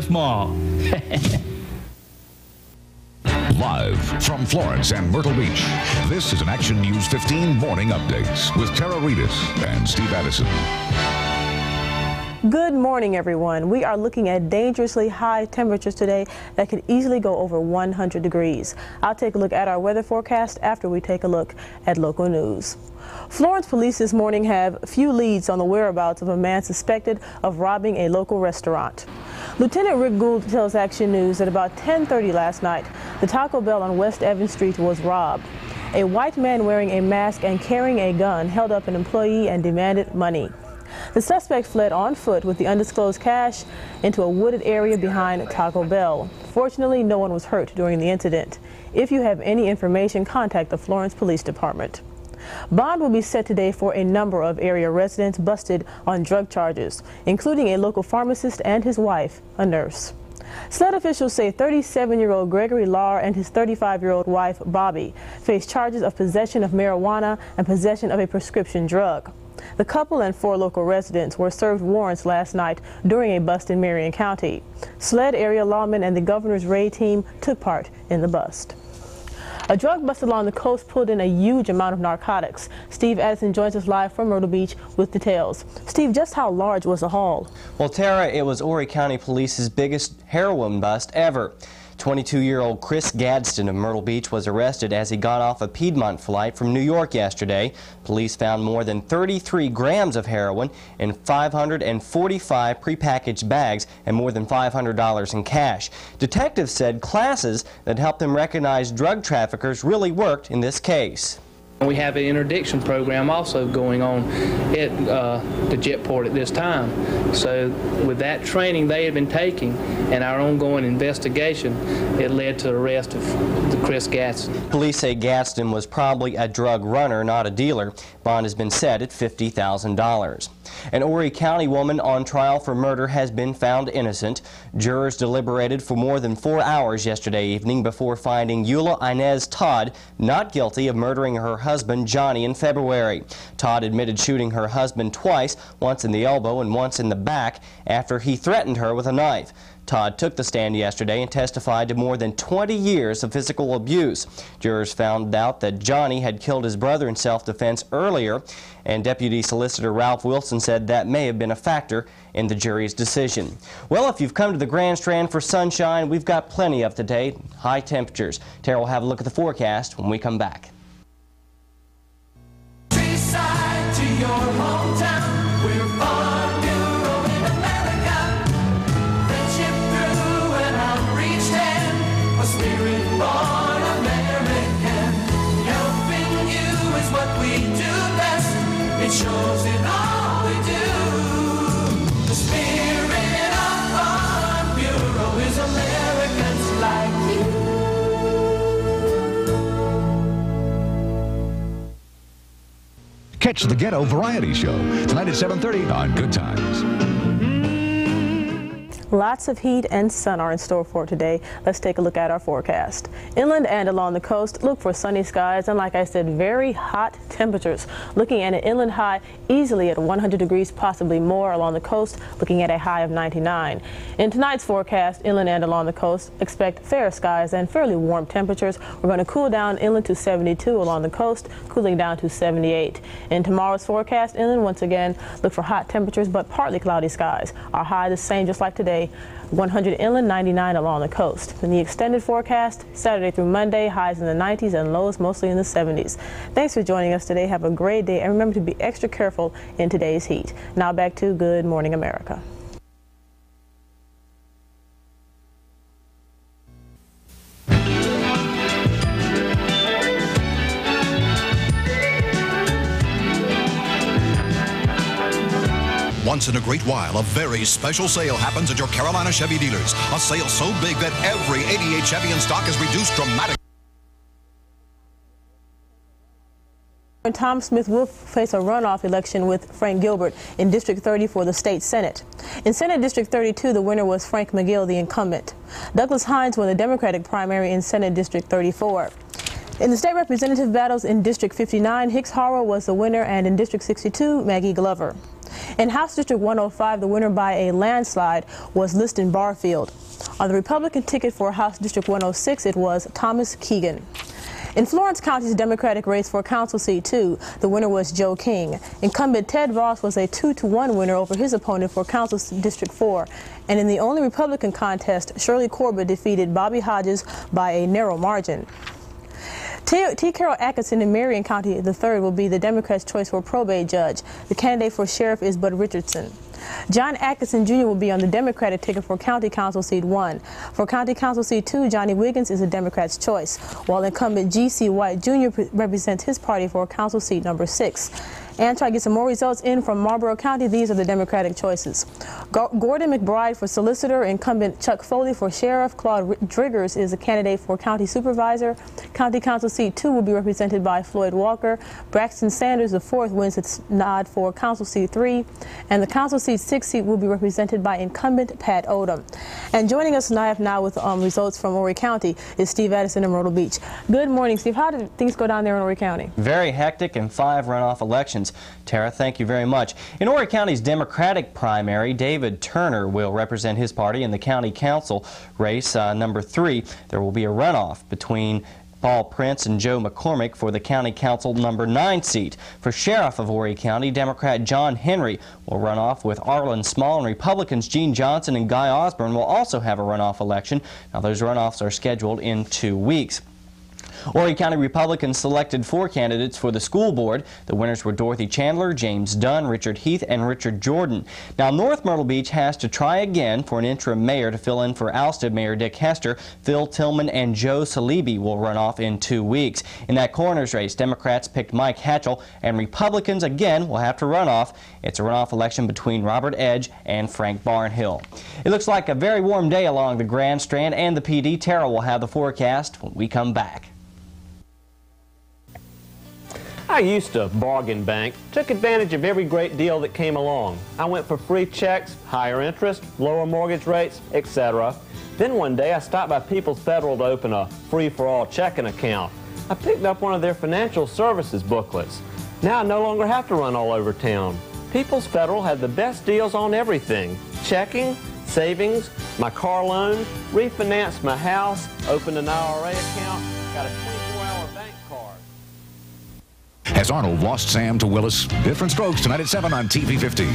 Mall. Live from Florence and Myrtle Beach, this is an Action News 15 Morning Updates with Terra, Redus, and Steve Addison. Good morning, everyone. We are looking at dangerously high temperatures today that could easily go over 100 degrees. I'll take a look at our weather forecast after we take a look at local news. Florence police this morning have few leads on the whereabouts of a man suspected of robbing a local restaurant. Lieutenant Rick Gould tells Action News that about 10:30 last night, the Taco Bell on West Evans Street was robbed. A white man wearing a mask and carrying a gun held up an employee and demanded money. The suspect fled on foot with the undisclosed cash into a wooded area behind Taco Bell. Fortunately, no one was hurt during the incident. If you have any information, contact the Florence Police Department. Bond will be set today for a number of area residents busted on drug charges, including a local pharmacist and his wife, a nurse. SLED officials say 37-year-old Gregory Lahr and his 35-year-old wife, Bobby, face charges of possession of marijuana and possession of a prescription drug. The couple and 4 local residents were served warrants last night during a bust in Marion County. SLED area lawmen and the governor's raid team took part in the bust. A drug bust along the coast pulled in a huge amount of narcotics. Steve Addison joins us live from Myrtle Beach with details. Steve, just how large was the haul? Well, Terra, it was Horry County Police's biggest heroin bust ever. 22-year-old Chris Gadsden of Myrtle Beach was arrested as he got off a Piedmont flight from New York yesterday. Police found more than 33 grams of heroin in 545 prepackaged bags and more than $500 in cash. Detectives said classes that helped them recognize drug traffickers really worked in this case. We have an interdiction program also going on at the jetport at this time. So with that training they had been taking and our ongoing investigation, it led to the arrest of Chris Gadsden. Police say Gadsden was probably a drug runner, not a dealer. Bond has been set at $50,000. An Horry County woman on trial for murder has been found innocent. Jurors deliberated for more than 4 hours yesterday evening before finding Eula Inez Todd not guilty of murdering her husband Johnny in February. Todd admitted shooting her husband twice, once in the elbow and once in the back, after he threatened her with a knife. Todd took the stand yesterday and testified to more than 20 years of physical abuse. Jurors found out that Johnny had killed his brother in self-defense earlier, and Deputy Solicitor Ralph Wilson said that may have been a factor in the jury's decision. Well, if you've come to the Grand Strand for sunshine, we've got plenty of today. High temperatures. Terra will have a look at the forecast when we come back. To your hometown, we're Farm Bureau in America. Friendship through an outreach hand, a spirit-born American. Helping you is what we do best. It shows in all we do. The spirit of Farm Bureau is Americans like you. Catch the Ghetto Variety Show tonight at 7:30 on Good Times. Lots of heat and sun are in store for today. Let's take a look at our forecast. Inland and along the coast, look for sunny skies and, like I said, very hot temperatures. Looking at an inland high easily at 100 degrees, possibly more. Along the coast, looking at a high of 99. In tonight's forecast, inland and along the coast, expect fair skies and fairly warm temperatures. We're going to cool down inland to 72, along the coast, cooling down to 78. In tomorrow's forecast, inland, once again, look for hot temperatures but partly cloudy skies. Our high the same just like today. 100 inland, 99 along the coast. In the extended forecast, Saturday through Monday, highs in the 90s and lows mostly in the 70s. Thanks for joining us today. Have a great day and remember to be extra careful in today's heat. Now back to Good Morning America. Once in a great while, a very special sale happens at your Carolina Chevy dealers. A sale so big that every 88 Chevy in stock is reduced dramatically. Tom Smith will face a runoff election with Frank Gilbert in District 30 for the state Senate. In Senate District 32, the winner was Frank McGill, the incumbent. Douglas Hines won the Democratic primary in Senate District 34. In the state representative battles in District 59, Hicks Harwell was the winner, and in District 62, Maggie Glover. In House District 105, the winner by a landslide was Liston Barfield. On the Republican ticket for House District 106, it was Thomas Keegan. In Florence County's Democratic race for Council Seat 2, the winner was Joe King. Incumbent Ted Ross was a 2-to-1 winner over his opponent for Council District 4. And in the only Republican contest, Shirley Corbett defeated Bobby Hodges by a narrow margin. T. Carol Atkinson in Marion County III will be the Democrats' choice for probate judge. The candidate for sheriff is Bud Richardson. John Atkinson Jr. will be on the Democratic ticket for County Council Seat 1. For County Council Seat 2, Johnny Wiggins is the Democrat's choice, while incumbent G.C. White Jr. represents his party for Council Seat number 6. And try to get some more results in from Marlborough County. These are the Democratic choices. Gordon McBride for solicitor, incumbent Chuck Foley for sheriff, Claude Driggers is a candidate for county supervisor. County Council Seat 2 will be represented by Floyd Walker. Braxton Sanders IV wins its nod for Council Seat 3. And the Council Seat 6 seat will be represented by incumbent Pat Odom. And joining us live now with results from Horry County is Steve Addison in Myrtle Beach. Good morning, Steve. How did things go down there in Horry County? Very hectic and 5 runoff elections. Tara, thank you very much. In Horry County's Democratic primary, David Turner will represent his party in the county council race number 3. There will be a runoff between Paul Prince and Joe McCormick for the county council number 9 seat. For sheriff of Horry County, Democrat John Henry will run off with Arlen Small, and Republicans Gene Johnson and Guy Osborne will also have a runoff election. Now, those runoffs are scheduled in 2 weeks. Horry County Republicans selected 4 candidates for the school board. The winners were Dorothy Chandler, James Dunn, Richard Heath, and Richard Jordan. Now, North Myrtle Beach has to try again for an interim mayor to fill in for ousted Mayor Dick Hester. Phil Tillman and Joe Salibi will run off in 2 weeks. In that coroner's race, Democrats picked Mike Hatchell, and Republicans again will have to run off. It's a runoff election between Robert Edge and Frank Barnhill. It looks like a very warm day along the Grand Strand and the PD. Terra will have the forecast when we come back. I used to bargain bank, took advantage of every great deal that came along. I went for free checks, higher interest, lower mortgage rates, etc. Then one day I stopped by People's Federal to open a free-for-all checking account. I picked up one of their financial services booklets. Now I no longer have to run all over town. People's Federal had the best deals on everything: checking, savings, my car loan, refinanced my house, opened an IRA account, got a 24-hour bank card. Has Arnold lost Sam to Willis? Different strokes tonight at 7 on TV 15.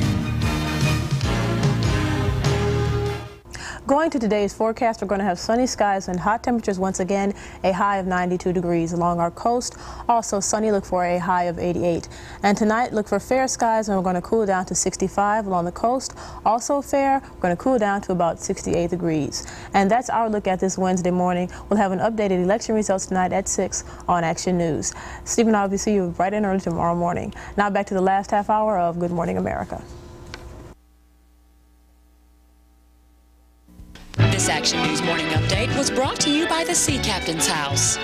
Going to today's forecast, we're going to have sunny skies and hot temperatures once again, a high of 92 degrees along our coast. Also sunny, look for a high of 88. And tonight, look for fair skies, and we're going to cool down to 65 along the coast. Also fair, we're going to cool down to about 68 degrees. And that's our look at this Wednesday morning. We'll have an updated election results tonight at 6 on Action News. Steve and I will see you bright and early tomorrow morning. Now back to the last half hour of Good Morning America. This Action News Morning Update was brought to you by the Sea Captain's House.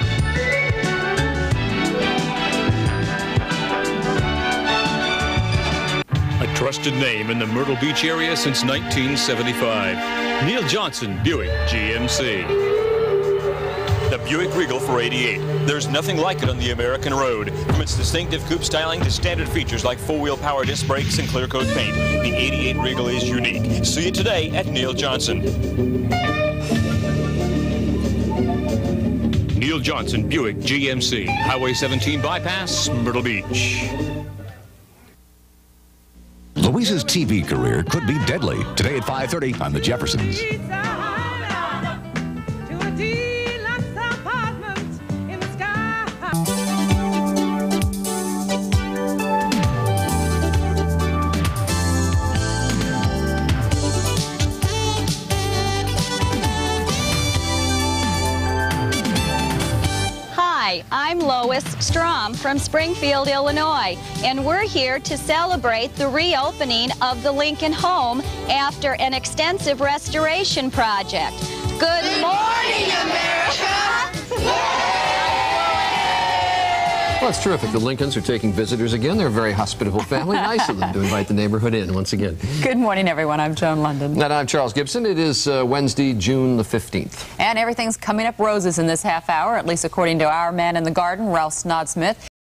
A trusted name in the Myrtle Beach area since 1975. Neil Johnson Buick GMC. The Buick Regal for 88. There's nothing like it on the American road. From its distinctive coupe styling to standard features like four-wheel power disc brakes and clear coat paint, the 88 Regal is unique. See it today at Neil Johnson. Neil Johnson Buick GMC, Highway 17 bypass, Myrtle Beach. Louise's TV career could be deadly. Today at 5:30 on The Jeffersons. I'm Lois Strom from Springfield, Illinois, and we're here to celebrate the reopening of the Lincoln home after an extensive restoration project. Good morning, America! Well, it's terrific. The Lincolns are taking visitors again. They're a very hospitable family. Nice of them to invite the neighborhood in once again. Good morning, everyone. I'm Joan London. And I'm Charles Gibson. It is Wednesday, June the 15th. And everything's coming up roses in this half hour, at least according to our man in the garden, Ralph Snodsmith.